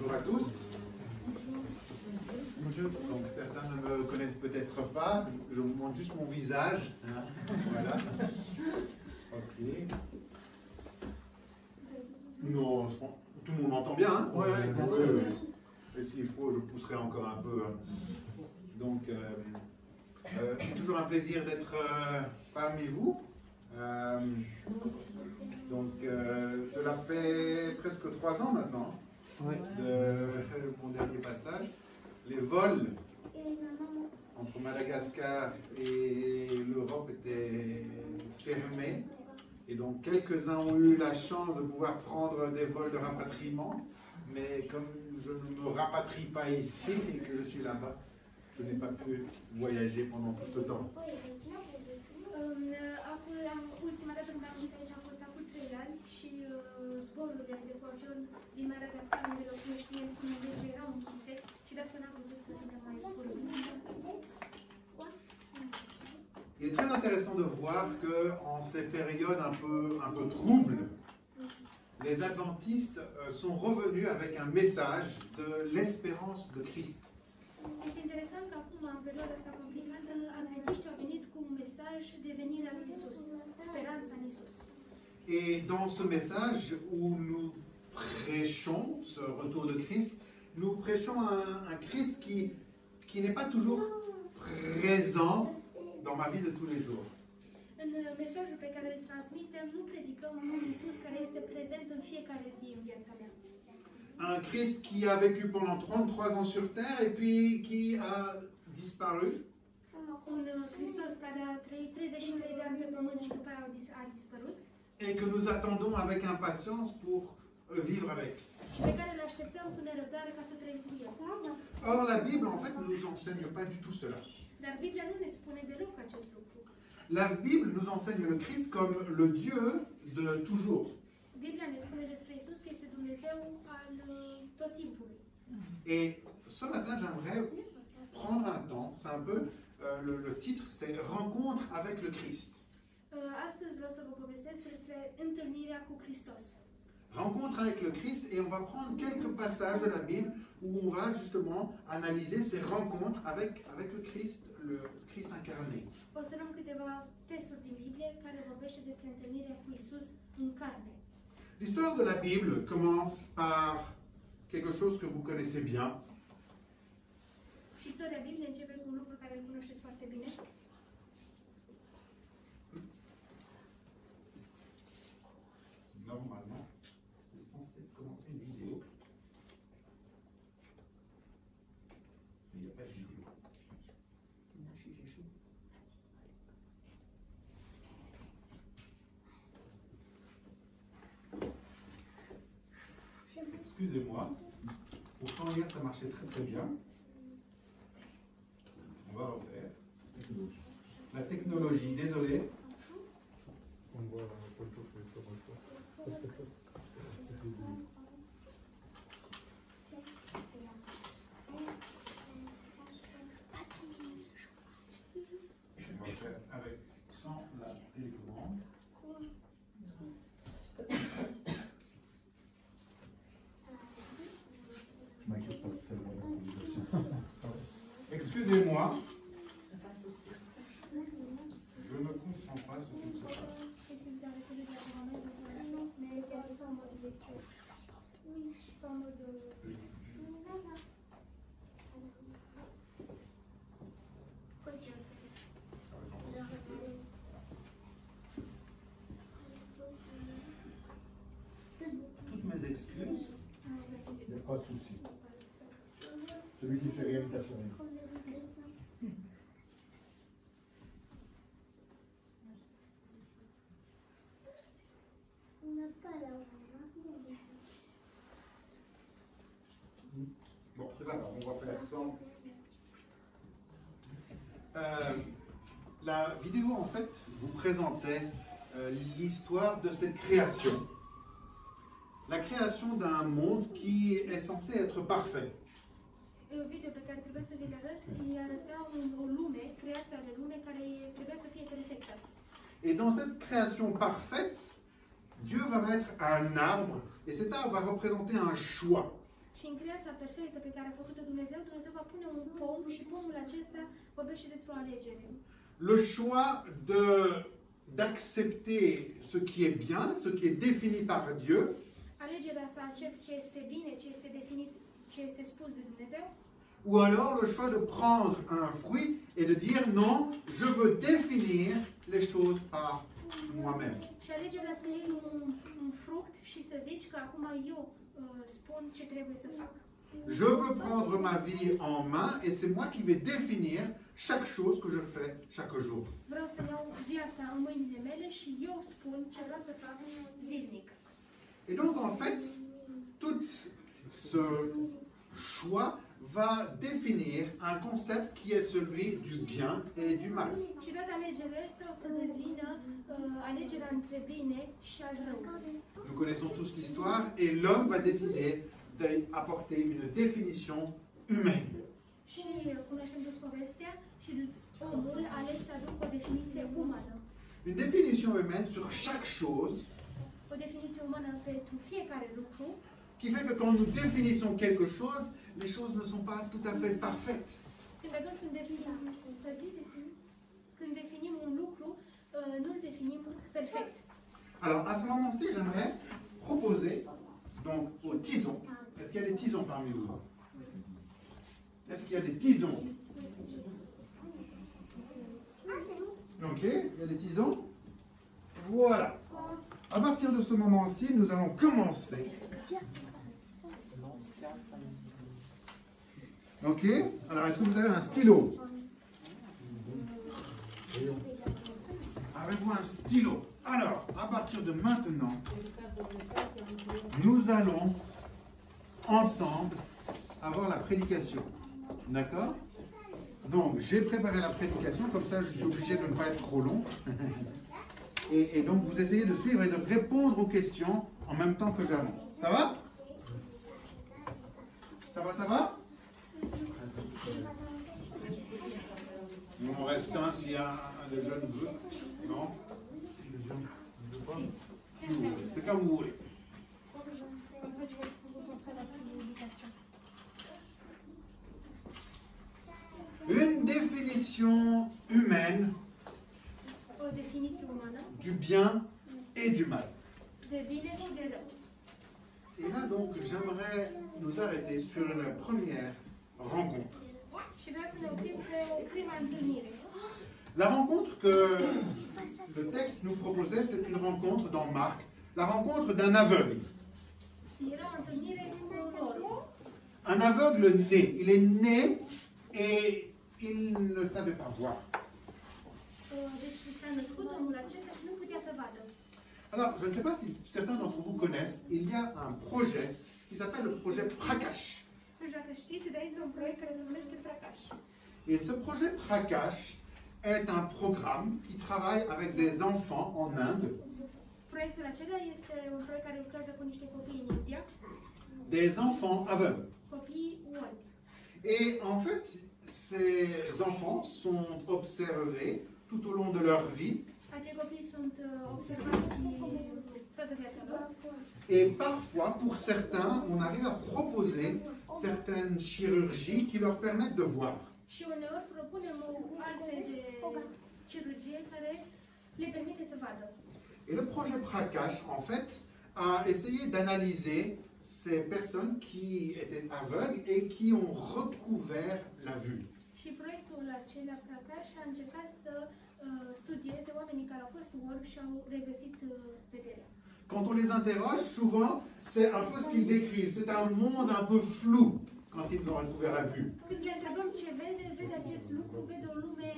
Bonjour à tous. Donc certains ne me connaissent peut-être pas, je vous montre juste mon visage. Hein. Voilà. Ok. Non, je pense tout le monde m'entend bien. Hein. Oui, bien sûr. Et s'il faut, je pousserai encore un peu. Hein. Donc, c'est toujours un plaisir d'être parmi vous. Donc, cela fait presque 3 ans maintenant de mon dernier passage. Les vols entre Madagascar et l'Europe étaient fermés. Et donc, quelques-uns ont eu la chance de pouvoir prendre des vols de rapatriement. Mais comme je ne me rapatrie pas ici et que je suis là-bas, je n'ai pas pu voyager pendant tout ce temps. Ultima dată când am venit aici am fost acum 3 ani și zborurile de Corcion din Madagascar, unde locuiești cum merge, erau închise și de asta n-am putut să vină mai curând. Il est très intéressant de voir qu'en ces périodes un peu troubles, les adventistes sont revenus avec un message de l'espérance de Christ. Este interesant că acum, în perioada asta complicată, adventiștii au venit cu un mesaj de venirea lui Isus, speranța în Isus. Et dans ce message où nous prêchons ce retour de Christ, nous prêchons un Christ qui n'est pas toujours présent dans ma vie de tous les jours. În mesajul pe care îl transmitem, nu predicăm un Isus care este prezent în fiecare zi în viața mea. Un Christ qui a vécu pendant 33 ans sur terre et puis qui a disparu. Un Hristos care a trăit 33 de ani pe pământ și după aia a dispărut. Et que nous attendons avec impatience pour vivre avec. Și pe care îl așteptăm cu nerăbdare ca să trăim cu el. Or, la Bible, en fait, ne nous enseigne pas du tout cela. Dar Biblia nu ne spune deloc acest lucru. La Bible nous enseigne le Christ comme le Dieu de toujours. Biblia ne spune despre Isus că este Dumnezeu al tot timpului. Et ce matin, j'aimerais prendre un temps, c'est un peu le titre, c'est Rencontre avec le Christ. Astăzi vreau să vă povestesc despre întâlnirea cu Hristos. Rencontre avec le Christ, et on va prendre quelques passages de la Bible où on va justement analyser ces rencontres avec le Christ incarné. O să luăm câteva texturi din Biblie care vorbește despre întâlnirea cu Isus în carne. L'histoire de la Bible commence par quelque chose que vous connaissez bien. Istoria Bibliei începe cu un lucru care îl cunoașteți foarte bine. Normalement, c'est censé commencer une vidéo. Mais il n'y a pas de vidéo. Excusez-moi. Pourtant, hier, ça marchait très très bien. On va refaire. La technologie, désolé. On voit un peu de On va faire avec, sans la télécommande. Je m'inquiète pas de faire l'improvisation. Excusez-moi. Je me concentre pas sur ce qui se passe. Toutes mes excuses. Il n'y a pas de souci. Celui qui fait rien ne cache rien. Bon, c'est pas grave, on va faire sans. La vidéo, en fait, vous présentait l'histoire de cette création. La création d'un monde qui est censé être parfait. Video pe care trebuie să vi-l arăt, îi arăta o lume, creația de lume care trebuia să fie perfectă. Et dans cette création parfaite, Dieu va mettre un arbre, et cet arbre va représenter un choix. Și în creația perfectă pe care a făcut-o Dumnezeu, Dumnezeu va pune un pom și pomul acesta vorbește despre o alegere. Le choix d'accepter ce qui est bien, ce qui est défini par Dieu, Alegerea să accepti ce este bine, ce este definit, ce este spus de Dumnezeu, ou alors le choix de prendre un fruit et de dire non, je veux définir les choses par moi-même. și alegerea să iei un fruct și să zici că acum eu spun ce trebuie să fac. Je veux prendre ma vie en main et c'est moi qui vais définir chaque chose que je fais chaque jour. Vreau să iau viața în mâinile mele și eu spun ce vreau să fac zilnic. Et donc en fait, tout ce choix va définir un concept qui est celui du bien et du mal. Și dat alegerea asta o să devină alegerea între bine și al rău. Nous connaissons tous l'histoire et l'homme va décider d'apporter une définition humaine. Și cunoaștem toți povestea și omul a ales să aducă o definiție umană. Une définition humaine sur chaque chose O definiție umană pentru fiecare lucru, qui fait que quand nous définissons quelque chose, les choses ne sont pas tout à fait parfaites. când atunci când definim un lucru, nu-l definim perfect. Alors à ce moment-ci, j'aimerais proposer donc aux tisons. Est-ce qu'il y a des tisons parmi vous? Est-ce qu'il y a des tisons? Ok, il y a des tisons. Voilà. À partir de ce moment-ci, nous allons commencer. Ok. Alors, est-ce que vous avez un stylo? Avez-vous un stylo? Alors, à partir de maintenant, nous allons ensemble avoir la prédication. D'accord? Donc, j'ai préparé la prédication, comme ça je suis obligé de ne pas être trop long. Et donc, vous essayez de suivre et de répondre aux questions en même temps que j'avance. Ça va? Ça va, ça va? Il m'en reste un s'il y a un des jeunes veut. Non? C'est comme vous voulez. Une définition humaine O definiție umană du bien et du mal. de bine și de rău. Et là donc, j'aimerais nous arrêter sur une première rencontre. Și vreau să ne oprim pe prima întâlnire. La rencontre que le texte nous proposait, c'était une rencontre dans Marc, la rencontre d'un aveugle. Era o întâlnire cu un orb. Un aveugle né. Il est né et il ne savait pas voir. Deci s-a născut omul acesta și nu putea să vadă. Alors, je ne sais pas si certains d'entre vous connaissent, il y a un projet qui s'appelle le projet Prakash. Nu știu dacă știți, dar este un proiect care se numește Prakash. Et ce projet Prakash est un programme qui travaille avec des enfants en Inde, Proiectul acela este un proiect care lucrează cu niște copii în India, des enfants aveugles. copii orbi. Et en fait, ces enfants sont observés tout au long de leur vie. Acei copii sunt observați toată viața lor. Et parfois, pour certains, on arrive à proposer certaines chirurgies qui leur permettent de voir. Și uneori propunem o altfel de cirurgie care le permite să vadă. Et le projet Prakash, en fait, a essayé d'analyser ces personnes qui étaient aveugles et qui ont recouvert la vue. Și proiectul acela Prakash a încercat să studieze oamenii care au fost orbi și au regăsit vederea. Quand on les interroge, souvent, c'est un peu ce qu'ils décrivent. C'est un monde un peu flou quand ils ont recouvert la vue. Când le întrebăm ce vede acest lucru, vede o lume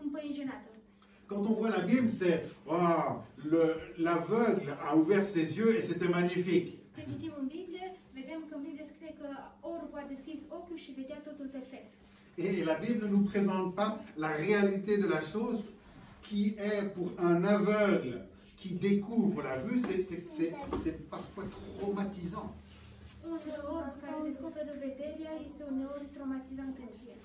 împăienjenată. Quand on voit la Bible, c'est oh, l'aveugle a ouvert ses yeux et c'était magnifique. Când citim în Biblie, vedem că în Biblie scrie că orbul a deschis ochiul și vedea totul perfect. Et la Bible ne nous présente pas la réalité de la chose qui est pour un aveugle qui découvre la vue, c'est parfois traumatisant. Un orb care descoperă vederea este uneori traumatizant pentru el.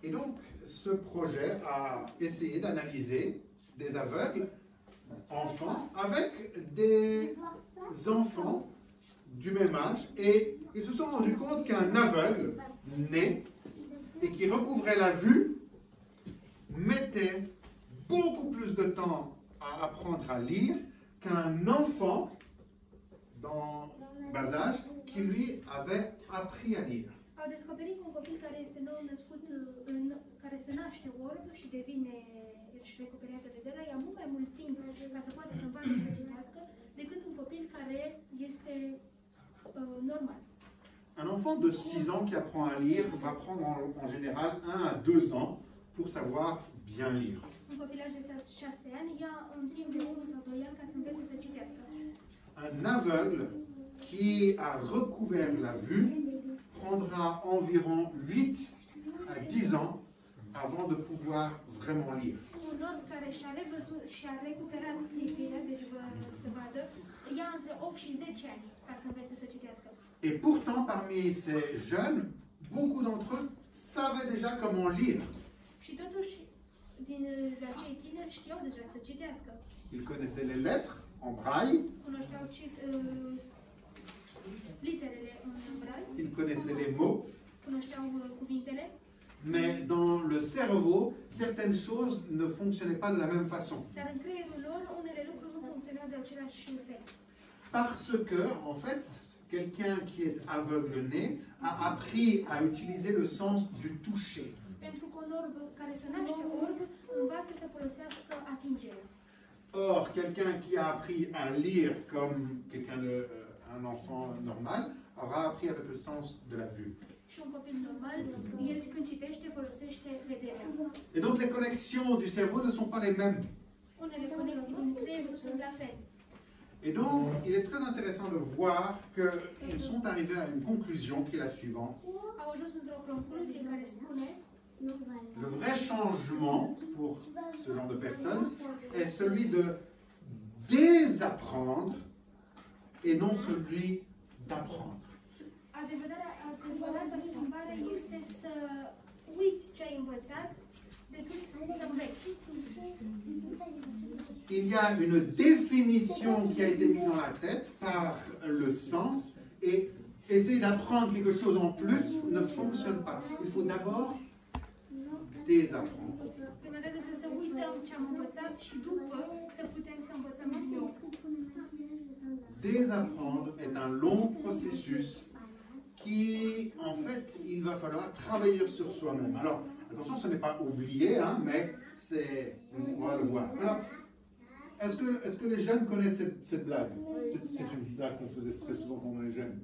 Et donc, ce projet a essayé d'analyser des aveugles enfants avec des enfants du même âge et ils se sont rendus compte qu'un aveugle né et qui recouvrait la vue mettait beaucoup plus de temps à apprendre à lire qu'un enfant dans bas âge qui lui avait appris à lire. Au descoperit că un copil care este nou născut, care se naște orb și devine și recuperează vederea, ia mult mai mult timp ca să poată să învațe să citească decât un copil care este normal. Un enfant de 6 ans qui apprend à lire va prendre en général 1 à 2 ans pour savoir bien lire. Un copilaj de 6 ani ia un timp de 1 sau 2 ani ca să învețe să citească. Un aveugle qui a recouvert la vue prendra environ 8 à 10 ans avant de pouvoir vraiment lire. Un orb care și-a recuperat privirea, deci să vadă, ia între 8 și 10 ani ca să învețe să citească. Et pourtant, parmi ces jeunes, beaucoup d'entre eux savaient déjà comment lire. Și totuși, din acei tineri știau deja să citească. Ils connaissaient les lettres en braille, Cunoșteau literele în braille, ils connaissaient les mots, cunoșteau cuvintele, mais dans le cerveau, certaines choses ne fonctionnaient pas de la même façon. dar în creierul lor unele lucruri nu funcționau de același fel. Parce que, en fait, quelqu'un qui est aveugle né a appris à utiliser le sens du toucher. Pentru că un orb care se naște orb învață să folosească atingerea. Or, quelqu'un qui a appris à lire comme un enfant normal aura appris avec le sens de la vue. Și un copil normal, el când citește, folosește vederea. Et donc les connexions du cerveau ne sont pas les mêmes. Unele conexii din creier nu sunt la fel. Et donc, il est très intéressant de voir qu'ils sont arrivés à une conclusion qui est la suivante. Au ajuns într-o concluzie care spune Le vrai changement pour ce genre de personnes est celui de désapprendre et non celui d'apprendre. Adevărata schimbare este să uiți ce ai învățat decât să înveți. Il y a une définition qui a été mise dans la tête par le sens et essayer d'apprendre quelque chose en plus ne fonctionne pas. Il faut d'abord désapprendre. Prima dată trebuie să uităm ce am învățat și după să putem să învățăm din nou. Désapprendre est un long processus qui, en fait, il va falloir travailler sur soi-même. Alors, attention, ce n'est pas oublié, hein, mais on va le voir. Alors, est-ce que les jeunes connaissent cette blague? C'est une blague qu'on faisait très souvent quand on est jeune.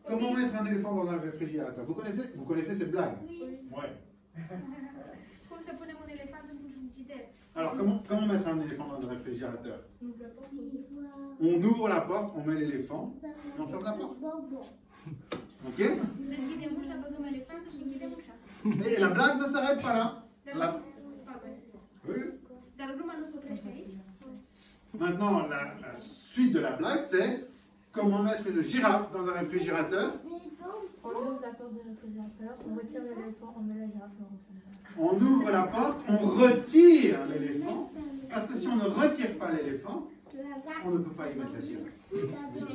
Comment mettre un éléphant dans un réfrigérateur? Vous connaissez cette blague? Ouais. Cum să punem un elefant într-un frigider? Alors, comment mettre un éléphant dans un réfrigérateur? On ouvre la porte, on met l'éléphant, et on ferme la porte. Ok? Deschidem ușa, băgăm elefantul și închidem ușa. Et la blague ne s'arrête pas là. Oui. Dar gluma nu se oprește aici. Maintenant, la suite de la blague, c'est comment mettre une girafe dans un réfrigérateur? On ouvre la porte du réfrigérateur, on retire l'éléphant, on met la girafe dans le réfrigérateur. On ouvre la porte, on retire l'éléphant, parce que si on ne retire pas l'éléphant, on ne peut pas y mettre la girafe.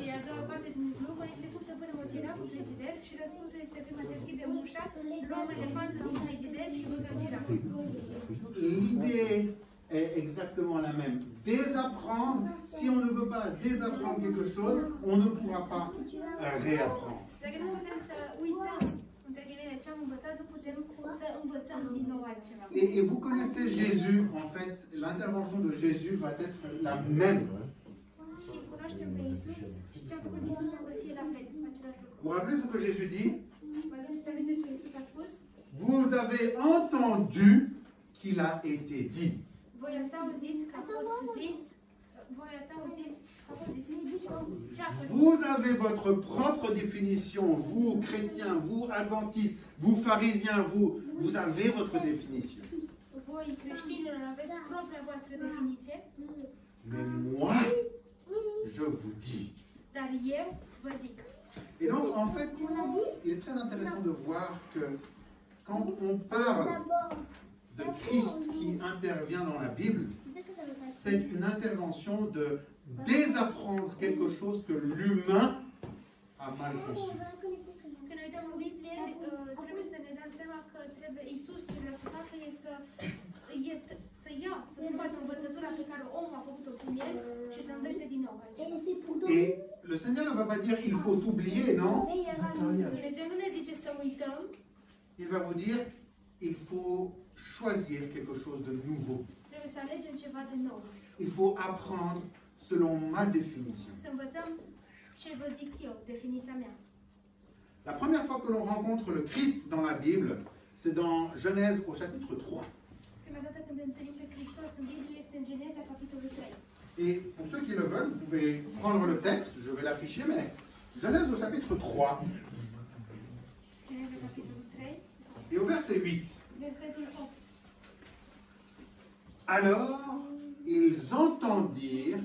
Și a doua parte din glumă este cum să punem o girafă în frigider și răspunsul este prima deschidem ușa, luăm elefantul din frigider și băgăm girafă. L'idée est exactement la même. Désapprendre, si on ne veut pas désapprendre quelque chose, on ne pourra pas réapprendre. Dacă nu putem să uităm între ghilimele ce am învățat, nu putem să învățăm din nou altceva. Et vous connaissez Jésus, en fait, l'intervention de Jésus va être la même. Și cunoaștem pe Iisus și ce a făcut Iisus o să fie la fel, același lucru. Vous vous rappelez ce que Jésus dit? Vă aduceți aminte ce Iisus a spus? Vous avez entendu qu'il a été dit. Voi ați auzit că a fost zis, voi ați auzit că a fost zis. Ce a fost zis? Vous avez votre propre définition, vous chrétiens, vous adventistes, vous pharisiens, vous avez votre définition. Voi creștinilor aveți propria voastră definiție, Mais moi, je vous dis. dar eu vă zic. Et donc, en fait, il est très intéressant de voir que quand on parle de Christ qui intervient dans la Bible, c'est une intervention de désapprendre quelque chose que l'humain a mal conçu. Când ne uităm în Biblie, trebuie să ne dăm seama că Iisus ce vrea să facă e să ia, să scoată învățătura pe care omul a făcut-o prin el și să învețe din nou altceva. Et le Seigneur ne va pas dire il faut oublier, non? Dumnezeu nu ne zice să uităm, Il va vous dire il faut choisir quelque chose de nouveau. trebuie să alegem ceva de nou. Il faut apprendre selon ma définition. Să învățăm ce vă zic eu, definiția mea. La première fois que l'on rencontre le Christ dans la Bible, c'est dans Genèse au chapitre 3. Prima dată când întâlnim pe Hristos în Biblie este în Geneza, capitolul 3. Et pour ceux qui le veulent, vous pouvez prendre le texte, je vais l'afficher, mais Genèse au chapitre 3 Geneza, capitolul 3, et au verset 8. versetul 8. Alors, ils entendirent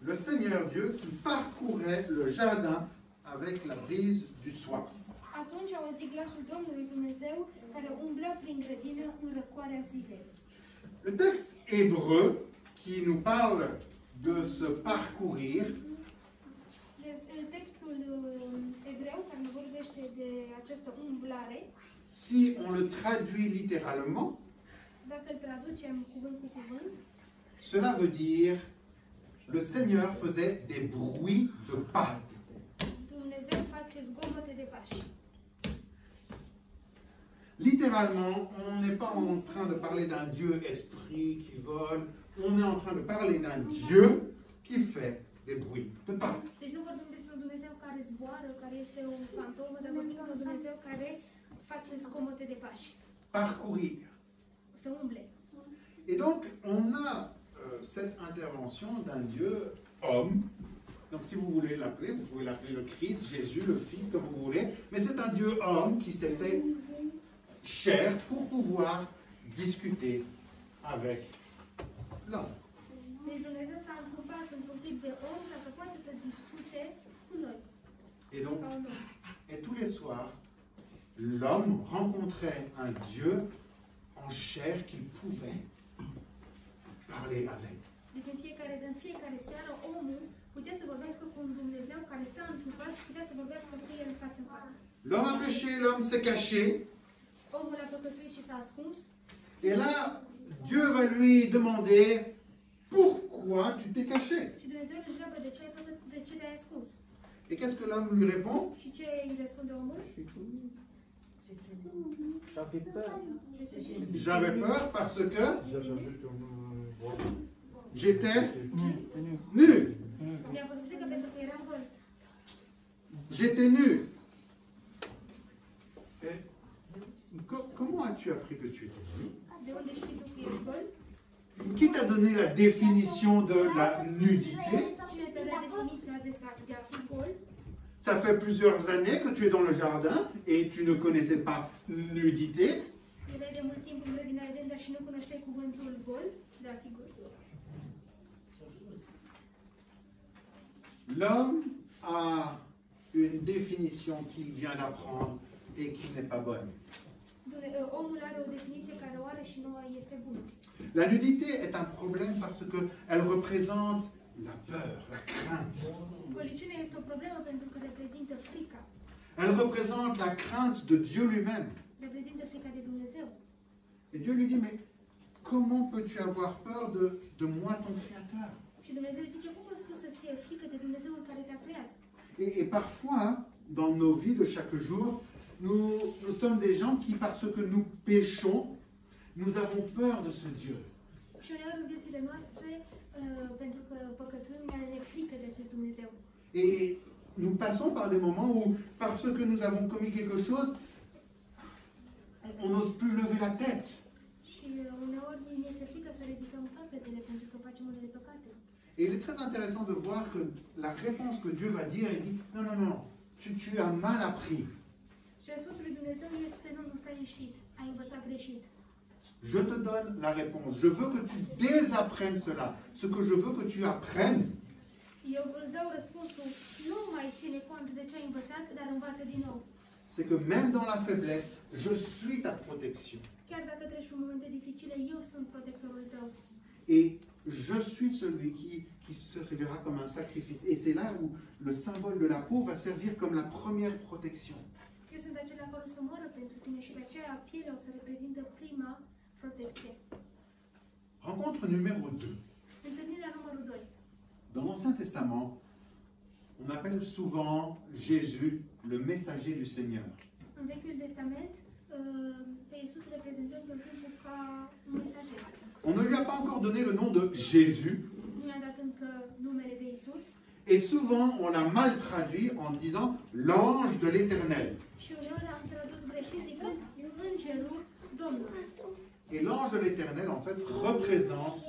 le Seigneur Dieu qui parcourait le jardin avec la brise du soir. Atunci au auzit glasul Domnului Dumnezeu care umblă prin grădină în răcoarea zilei. Le texte hébreu qui nous parle de ce parcourir Textul evreu care ne vorbește de această umblare, si on le traduit littéralement, dacă îl traducem cuvânt cu cuvânt, cela veut dire le Seigneur faisait des bruits de pas. Dumnezeu face zgomote de pași. Littéralement, on n'est pas en train de parler d'un Dieu esprit qui vole, on est en train de parler d'un Dieu qui fait des bruits de pas. Deci nu vorbim despre un Dumnezeu care zboară, care este un fantomă, dar vorbim de un Dumnezeu care face zgomote de pași. Parcourir. Să umble. Et donc, on a cette intervention d'un Dieu homme. Donc, si vous voulez l'appeler, vous pouvez l'appeler le Christ, Jésus, le Fils, comme vous voulez. Mais c'est un Dieu homme qui s'est fait chair pour pouvoir discuter avec l'homme. Deci Dumnezeu s-a întrupat într-un tip de om ca să poată să discute cu noi. Et donc, Ca un om. et tous les soirs, l'homme rencontrait un Dieu en chair qu'il pouvait parler avec. Deci în fiecare seară omul putea să vorbească cu un Dumnezeu care s-a întrupat și putea să vorbească cu el în față în față. L'homme a péché, l'homme s'est caché. Omul a păcătuit și s-a ascuns. Et là, Dieu va lui demander pourquoi tu t'es caché. Și Dumnezeu îl întreabă de ce ai păcăt, de ce te-ai ascuns. Et qu'est-ce que l'homme lui répond? Și ce îi răspunde omul? J'avais peur. J'avais peur parce que j'étais nu. Mi-a fost frică pentru că eram gol. J'étais nu. Et comment as-tu appris que tu étais nu? De unde știi tu că ești gol? Qui t'a donné la définition de la nudité? Cine te dă definiția de a fi gol? Ça fait plusieurs années que tu es dans le jardin et tu ne connaissais pas nudité. Erai de mult timp în grădina Eden, dar și nu cunoșteai cuvântul gol, de a fi gol. L'homme a une définition qu'il vient d'apprendre et qui n'est pas bonne. Omul are o definiție care o are și nu este bună. La nudité est un problème parce qu'elle représente la peur, la crainte. Goliciunea este o problemă pentru că reprezintă frica. Elle représente la crainte de Dieu lui-même. Reprezintă frica de Dumnezeu. Et Dieu lui dit, mais comment peux-tu avoir peur de moi, ton Créateur? Și Dumnezeu îi zice, cum poți tu să-ți fie frică de Dumnezeul care te-a creat? Et parfois, dans nos vies de chaque jour, nous sommes des gens qui, parce que nous péchons, nous avons peur de ce Dieu. Și uneori în viețile noastre, pentru că păcătuim, ne frică de acest Dumnezeu. Et nous passons par des moments où, parce que nous avons commis quelque chose, on n'ose plus lever la tête. Și uneori ne este frică să ridicăm capetele pentru că facem unele păcate. Et il est très intéressant de voir que la réponse que Dieu va dire, il dit, non, non, non, tu as mal appris. Și răspunsul lui Dumnezeu este, nu stai ieșit, ai învățat greșit. Je te donne la réponse. Je veux que tu désapprennes cela. Ce que je veux que tu apprennes, Eu îți dau răspunsul, nu mai ține cont de ce ai învățat, dar învață din nou. c'est que même dans la faiblesse, je suis ta protection. Chiar dacă treci prin momente dificile, eu sunt protectorul tău. Et je suis celui qui se révélera comme un sacrifice. Et c'est là où le symbole de la peau va servir comme la première protection. Eu sunt acela care o să moară pentru tine și de aceea pielea o să reprezintă prima protecție. Rencontre numéro 2. Întâlnirea numărul 2. Dans l'Ancien Testament, on appelle souvent Jésus le messager du Seigneur. În Vechiul Testament, pe Iisus reprezentăm tot timpul ca un mesager. On ne lui a pas encore donné le nom de Jésus. Nu i-a dat încă numele de Iisus. Et souvent, on l'a mal traduit en disant l'ange de l'Éternel. Și uneori am tradus greșit zicând îngerul Domnului. Et l'ange de l'Éternel, en fait, représente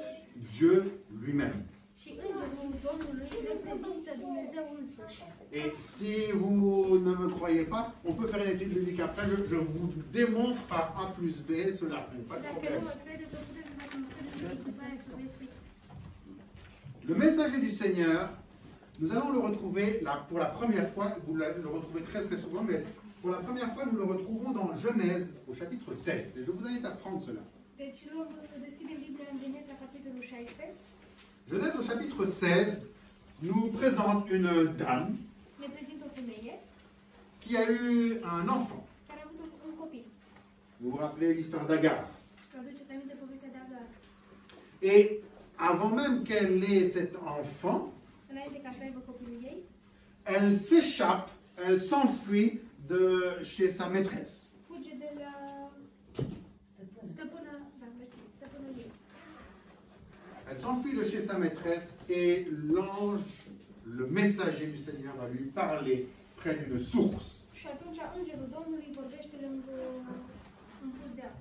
Dieu lui-même. Și îngerul Domnului reprezintă Dumnezeu însuși. Et si vous ne me croyez pas, on peut faire une étude biblique après. Je vous démontre par A plus B cela. Pas de Dacă nu problème. mă credeți, o puteți să faceți un studiu după aia să vezi. Le messager du Seigneur, nous allons le retrouver là, pour la première fois. Vous le retrouvez très très souvent, mais pour la première fois, nous le retrouvons dans Genèse au chapitre 16. Et je vous invite à prendre cela. Deci deschidem Biblia în Geneza, capitolul 16. Genèse au chapitre 16 nous présente une dame Ne prezintă o femeie qui a eu un enfant. care a avut un copil. Vous vous rappelez l'histoire d'Agar. Vă aduceți aminte de povestea de Agar. Et avant même qu'elle ait cet enfant, Înainte ca să aibă copilul ei, elle s'échappe, elle s'enfuit de chez sa maîtresse. fuge de la stăpâna, stăpânul ei. Elle s'enfuit de chez sa maîtresse et l'ange, le messager du Seigneur, va lui parler près d'une source. Și atunci îngerul Domnului vorbește lângă un pus de apă.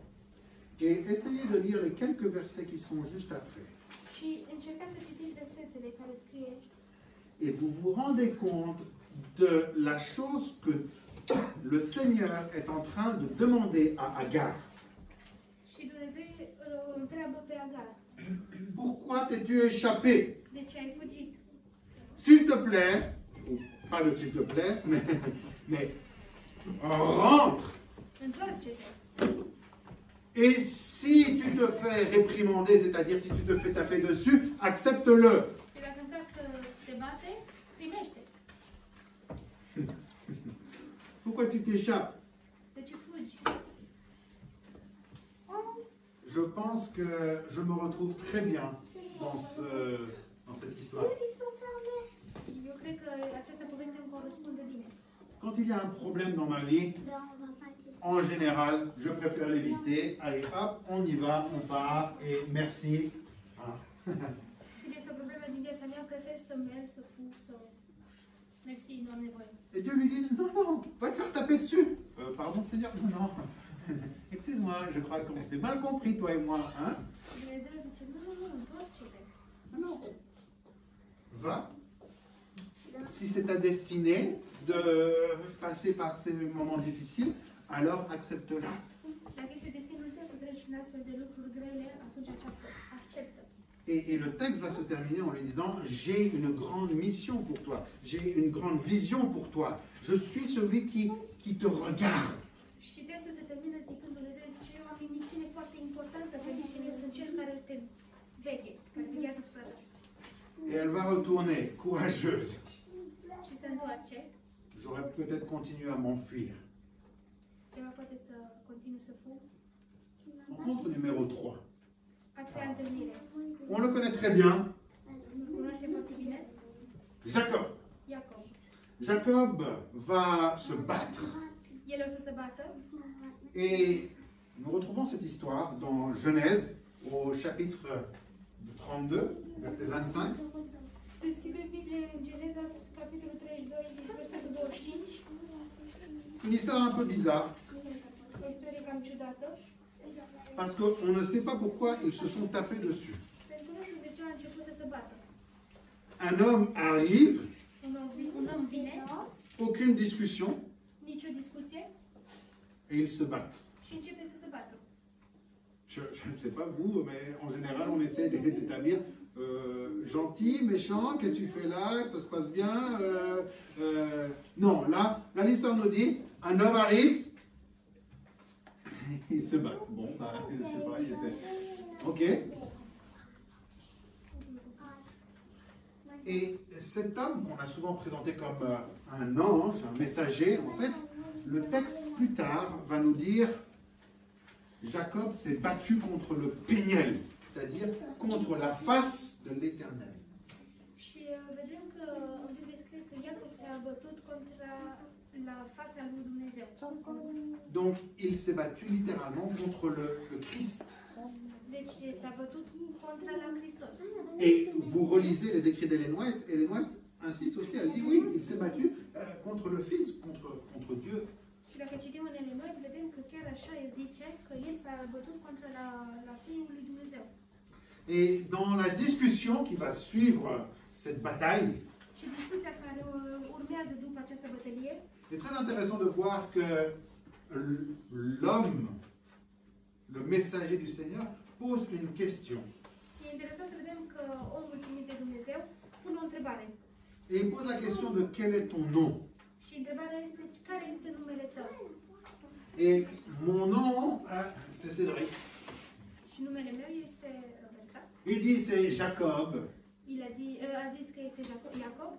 Et essayez de lire les quelques versets qui sont juste après. Și încercați să citiți versetele care scrie Et vous vous rendez compte de la chose que le Seigneur est en train de demander à Agar. și Dumnezeu îl întreabă pe Agar. Pourquoi t'es-tu échappé? De ce ai fugit? S'il te plaît, ou pas de s'il te plaît, mais rentre. Întoarce-te. Et si tu te fais réprimander, c'est-à-dire si tu te fais taper dessus, accepte-le. Și dacă în caz că te bate, primește. Pourquoi tu t'échappes? De ce fugi? Je pense que je me retrouve très bien dans cette histoire. Eu cred că această poveste îmi corespunde bine. Quand il y a un problème dans ma vie, en général, je préfère l'éviter. Allez, hop, on y va, on part, et merci. Hein. Când este o problemă din viața mea, prefer să merg, să fug, să... Mersi, nu am nevoie. Et Dieu lui dit, non, non, va te faire taper dessus. Pardon Seigneur, non, non. Excuse-moi, je crois qu'on s'est mal compris, toi et moi. Hein? Dumnezeu zice, nu, întoarce-te. Non. Va. Si c'est ta destinée de passer par ces moments difficiles, alors accepte-la. Dacă este destinul tău să treci prin astfel de lucruri grele, atunci acceptă. Et le texte va se terminer en lui disant, j'ai une grande mission pour toi, j'ai une grande vision pour toi, je suis celui qui te regarde. Și textul se termină zicând, Dumnezeu zice, eu am o misiune foarte importantă pentru tine, eu sunt cel care te vede, care veghează asupra ta. Et elle va retourner, courageuse. Și se întoarce, J'aurais peut-être continué à m'enfuir. ceva poate să continui să fug. Rencontre numéro 3. A treia întâlnire. On le connaît très bien, Îl cunoaște foarte bine. Jacob. Iacob. Jacob va se battre. El o să se bată. Et nous retrouvons cette histoire dans Genèse, au chapitre 32, verset 25. Deschidem Biblia în Geneza, capitolul 32, versetul 25. Une histoire un peu bizarre, O istorie cam ciudată. parce qu'on ne sait pas pourquoi ils se sont tapés dessus. Pentru că nu știu de ce a început să se bată. Un homme arrive, Un om vine, aucune discussion, nicio discuție, et ils se battent. și începe să se bată. Je ne sais pas vous, mais en général, on essaie d'établir gentil, méchant, qu'est-ce que tu fais là, ça se passe bien. Non, là l'histoire nous dit, un homme arrive, il se bat. Bon, bah, je sais pas, il était... Ok. Et cet homme qu'on a souvent présenté comme un ange, un messager, en fait, le texte plus tard va nous dire Jacob s'est battu contre le Péniel, c'est-à-dire contre la face de l'Éternel. Și vedem că în Biblie scrie că Iacob s-a bătut contra la fața lui Dumnezeu. Donc, il s'est battu littéralement contre le Christ. Deci s-a bătut contra la Hristos. Et vous relisez les écrits d'Ellen White, Ellen White insiste aussi, elle dit oui, il s'est battu contre le Fils, contre Dieu. Și dacă citim în Ellen White, vedem că chiar așa zice că el s-a bătut contra la Fiul lui Dumnezeu. Et dans la discussion qui va suivre cette bataille, Și discuția care urmează după această bătălie, c'est très intéressant de voir que l'homme, le messager du Seigneur, pose une question. e interesant să vedem că omul trimis de Dumnezeu pune o întrebare. Et il pose la question de quel est ton nom. Și întrebarea este, care este numele tău? Et mon nom, c'est Cédric. Și numele meu este Roberta. Il dit c'est Jacob. El a zis că este Iacob,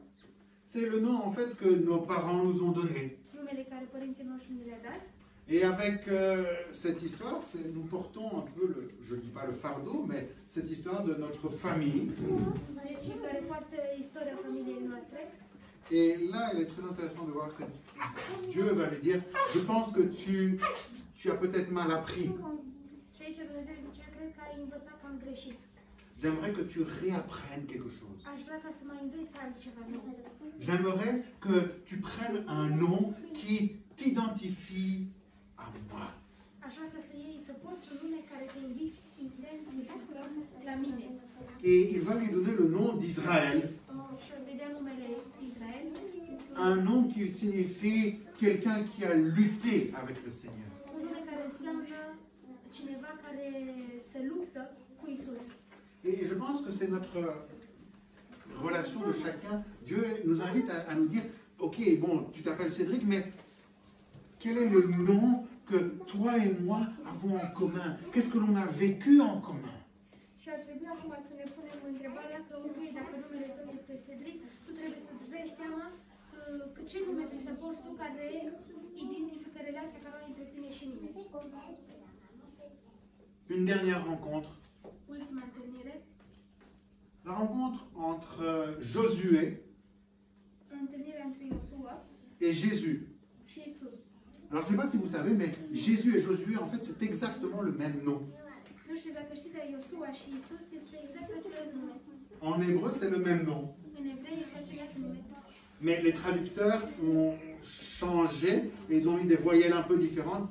C'est le nom en fait que nos parents nous ont donné. numele care părinții noștri ne le-a dat. Et avec cette histoire, nous portons un peu, je ne dis pas le fardeau, mais cette histoire de notre famille. Deci care poartă istoria familiei noastre. Et là, il est très intéressant de voir que Dieu va lui dire, je pense que tu as peut-être mal appris. Și aici Dumnezeu zice, cred că ai învățat cam greșit. J'aimerais que tu réapprennes quelque chose. Aș vrea ca să mai înveți altceva nou. J'aimerais que tu prennes un nom qui t'identifie à moi. Aș vrea ca să iei, să porți un nume care te identifică la mine. Et il va lui donner le nom d'Israël, Și o să-i dea numele Israel, un nom qui signifie quelqu'un qui a lutté avec le Seigneur. un nume care înseamnă cineva care se luptă cu Isus. Et je pense que c'est notre relation de chacun. Dieu nous invite à nous dire, ok, bon, tu t'appelles Cédric, mais quel est le nom que toi et moi avons en commun? Qu'est-ce que l'on a vécu en commun? Și ar trebui acum să ne punem întrebarea că, ok, dacă numele tău este Cedric, tu trebuie să-ți dai seama că ce nume trebuie să porți tu care identifică relația care o ai între tine și mine. Une dernière rencontre. Ultima întâlnire, La rencontre entre Josué întâlnirea între Iosua et Jésus. și Isus. Alors je ne sais pas si vous savez, mais Jésus et Josué, en fait, c'est exactement le même nom. Nu știu dacă știi, dar Iosua și Isus este exact același nume. En hébreu, c'est le même nom. În evrei este același nume. Mais les traducteurs ont changé, et ils ont mis des voyelles un peu différentes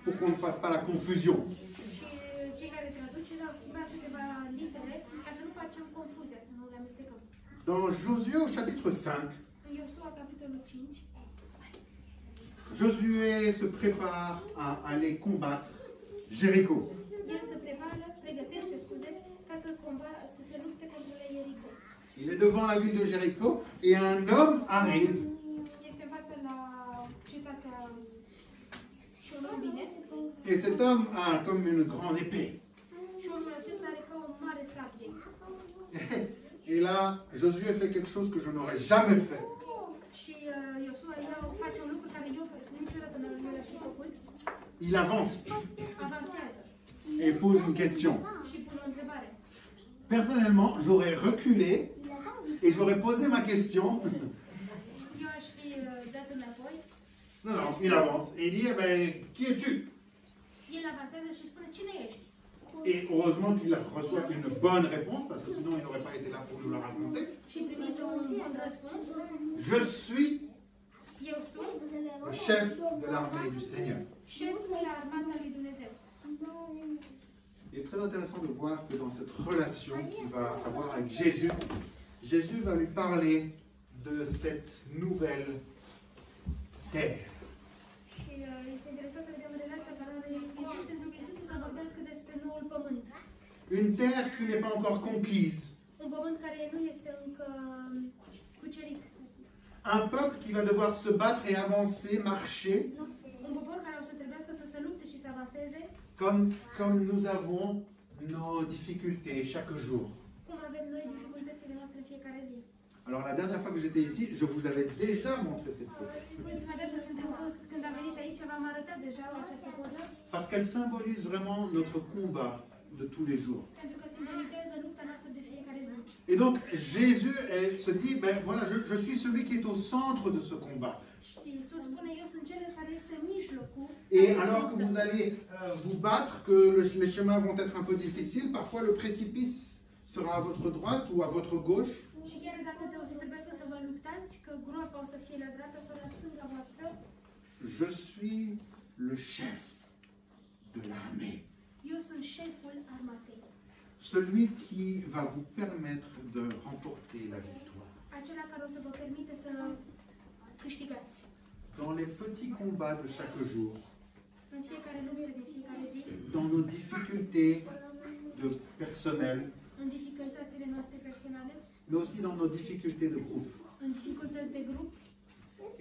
pour qu'on ne fasse pas la confusion. Și cei care traduce au schimbat câteva litere ca să nu facem confuzia, să nu le amestecăm. Dans Josué au chapitre 5, În Iosua, capitolul 5, Josué se prépare à aller combattre Jéricho. el se pregătește, ca să se lupte contra Ierico. Il est devant la ville de Jéricho et un homme arrive Este în fața la cetatea și un om vine et cet homme a comme une grande épée. și omul acesta are ca o mare sabie. Et là, Josué fait quelque chose que je n'aurais jamais fait. Și Iosua face un lucru care eu niciodată nu l-aș fi făcut. Il avance Avansează et pose une question. și pune o întrebare. Personnellement, j'aurais reculé et j'aurais posé ma question. Eu aș fi dat înapoi. Non, non, il avance et il dit, eh ben, qui es-tu? El avansează și spune, cine ești? Et heureusement qu'il reçoit une bonne réponse, parce que sinon il n'aurait pas été là pour nous la raconter. Și primiți un bun răspuns. Je suis Eu sunt le chef de l'armée du Seigneur. șeful armata lui Dumnezeu. Il est très intéressant de voir que dans cette relation qu'il va avoir avec Jésus, Jésus va lui parler de cette nouvelle terre. Și este interesant să vedem relația care are Iisus, pentru că Iisus o să vorbească despre noul pământ. Une terre qui n'est pas encore conquise. Un pământ care nu este încă cucerit. Un peuple qui va devoir se battre et avancer, marcher, Un popor care o să trebuiască să se lupte și să avanseze, comme nous avons nos difficultés chaque jour. cum avem noi dificultățile noastre în fiecare zi. Alors la dernière fois que j'étais ici, je vous avais déjà montré cette photo. Ultima dată când am venit aici, v-am arătat deja această poză, Parce qu'elle symbolise vraiment notre combat de tous les jours. pentru că simbolizează lupta noastră de fiecare zi. Et donc Jésus se dit, ben voilà, je suis celui qui est au centre de ce combat. Și Iisus spune, eu sunt cel care este în mijlocul. Et alors que vous allez vous battre, que les chemins vont être un peu difficiles, parfois le précipice sera à votre droite ou à votre gauche. Și chiar dacă o să trebuiască să vă luptați, că groapa o să fie la dreapta sau la stânga voastră, Je suis le chef de l'armée. eu sunt șeful armatei. Celui qui va vous permettre de remporter la victoire. Acela care o să vă permite să câștigați. Dans les petits combats de chaque jour, În fiecare luptă de fiecare zi, dans nos difficultés personnelles, în dificultățile noastre personale, mais aussi dans nos difficultés de groupe. în dificultăți de grup.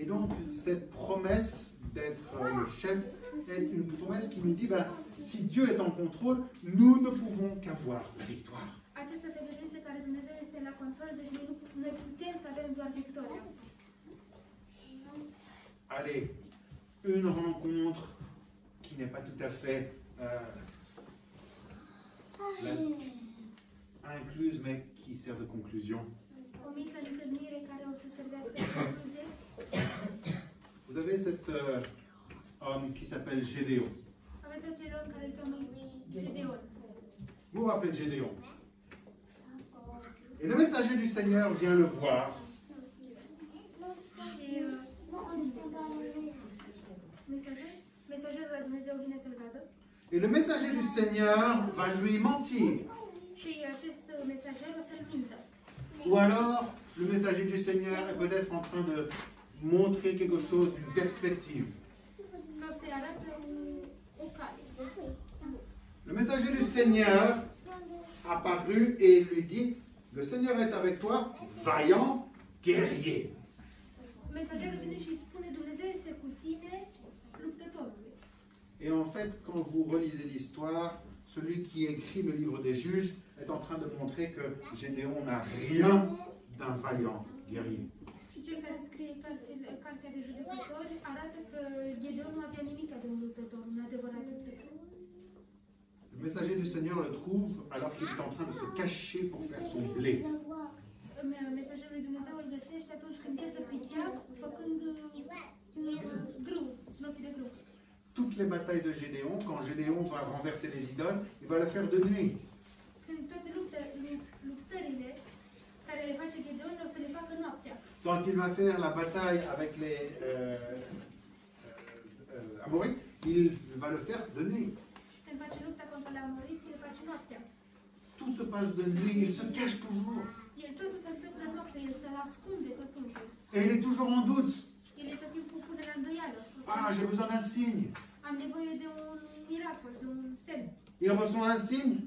Et donc, cette promesse d'être le chef est une promesse qui nous dit, ben, si Dieu est en contrôle, nous ne pouvons qu'avoir la victoire. Această făgăduință care Dumnezeu este la control, deci noi putem să avem doar victoria. Allez, une rencontre qui n'est pas tout à fait incluse, mais qui sert de conclusion. O mică întâlnire care o să servească de concluzie. Vous avez cet homme qui s'appelle Gédéon. Aveți acel om care îl cheamă Gedeon. Vous vous rappelez de Gédéon. Et le messager du Seigneur vient le voir. Mesagerul lui Dumnezeu vine să-l vadă. Et le messager du Seigneur va lui mentir. Și acest mesager o să-l mintă. Ou alors, le messager du Seigneur est peut-être en train de montrer quelque chose, une perspective. Sau să-i arată o cale. Le messager du Seigneur apparut et lui dit, le Seigneur est avec toi, vaillant guerrier. Mesagerul vine și îi spune, Dumnezeu este cu tine, luptătorule. Et en fait, quand vous relisez l'histoire, celui qui écrit le livre des juges est en train de montrer que Gédéon n'a rien d'un vaillant guerrier. Și cel care scrie cartea de judecători arată că Gedeon nu avea nimic de un luptător, un adevărat luptător. Le messager du Seigneur le trouve alors qu'il est en train de se cacher pour faire son blé. Mesagerul lui Dumnezeu îl găsește atunci când el se pițea făcând grâu, snopii de grâu. Toutes les batailles de Gédéon, quand Gédéon va renverser les idoles, il va le faire de nuit. Când toate luptările care le face Gedeon o să le facă noaptea. Quand il va faire la bataille avec les Amorites, il va le faire de nuit. Când face lupta contra la Amoriți, le face noaptea. Tout se passe de nuit, il se cache toujours. El totul se întâmplă noaptea, el se ascunde tot timpul. Et il est toujours en doute. El e tot timpul pune la îndoială. Ah, j'ai besoin d'un signe. Am nevoie de un miracol, de un semn. Il reçoit un signe,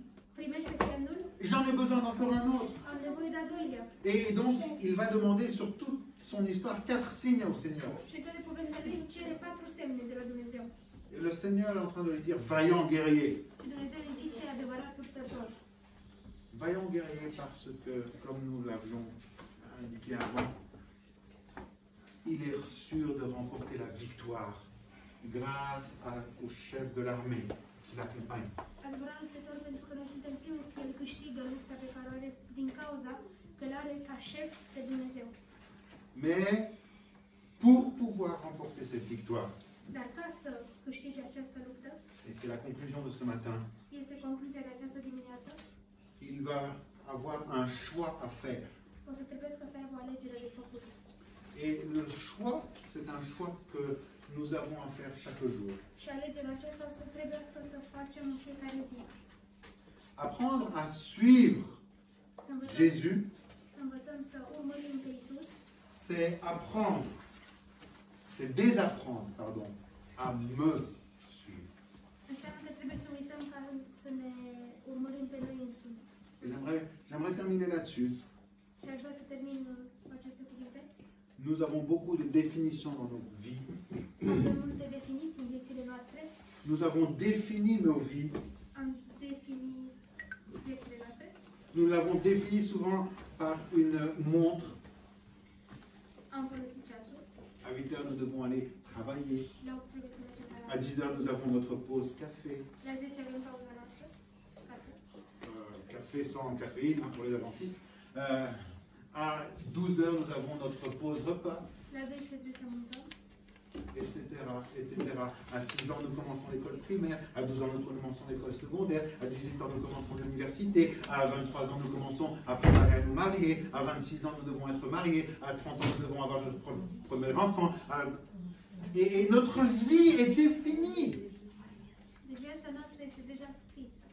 Primește semnul, j'en ai besoin d'encore un autre. am nevoie de a doilea. Et donc, il va demander sur toute son histoire 4 signes au Seigneur. Și toate povestea lui cere 4 semne de la Dumnezeu. Et le Seigneur est en train de lui dire, vaillant guerrier. Și Dumnezeu îi zice adevărat luptător. Vaillant guerrier parce que, comme nous l'avions indiqué avant, il est sûr de remporter la victoire grâce au chef de l'armée qui l'accompagne. Adevărat luptător pentru că noi suntem siguri că el câștigă lupta pe care o are din cauza că îl are ca șef pe Dumnezeu. Mais pour pouvoir remporter cette victoire, Dar ca să câștige această luptă, et c'est la conclusion de ce matin, este concluzia de această dimineață, il va avoir un choix à faire. o să trebuiască să aibă o alegere de făcut. Et le choix, c'est un choix que nous avons à faire chaque jour. Și alegerea aceasta o să trebuiască să facem în fiecare zi. Apprendre à suivre Să învățăm, Jésus, să învățăm să urmărim pe Iisus, c'est apprendre, c'est désapprendre, pardon, à me suivre. înseamnă că trebuie să uităm ca să ne urmărim pe noi înșine. Et j'aimerais terminer là-dessus. Și aș vrea să termin cu aceste cuvinte. Nous avons beaucoup de définitions dans notre vie. Avem multe definiții în viețile noastre. Nous avons défini nos vies. Am definit viețile noastre. Nous l'avons défini souvent par une montre. ceasul. À 8 heures, nous devons aller travailler. La 8 trebuie să mergem la À 10 heures, nous avons notre pause café. La 10 avem pauza noastră. Cafea. Café sans caféine hein, pour les adventistes. À 12 heures, nous avons notre pause repas, La 12 trebuie să mâncăm. etc., etc. À 6 ans, nous commençons l'école primaire. À 12 ans, nous commençons l'école secondaire. À 18 ans, nous commençons l'université. À 23 ans, nous commençons à préparer à nous marier. À 26 ans, nous devons être mariés. À 30 ans, nous devons avoir notre premier enfant. Et notre vie est définie. Deci viața noastră este deja scrisă.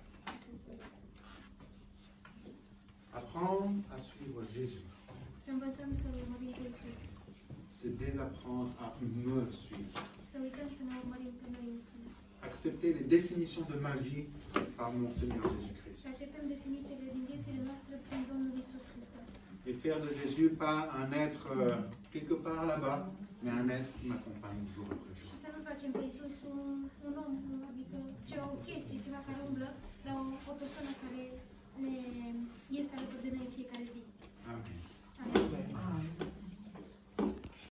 Apprendre à suivre Jésus, Să învățăm să urmărim pe Iisus. c'est désapprendre à me suivre. Să uităm să ne urmărim pe noi înșine. Accepter les définitions de ma vie par mon Seigneur Jésus-Christ. Să acceptăm definițiile din viețile noastre prin Domnul Iisus Hristos. Et faire de Jésus pas un être quelque part là-bas, mais un être qui m'accompagne jour après jour. Și să nu facem pe Iisus un om, adică ceva, o chestie, ceva care umblă, dar o persoană care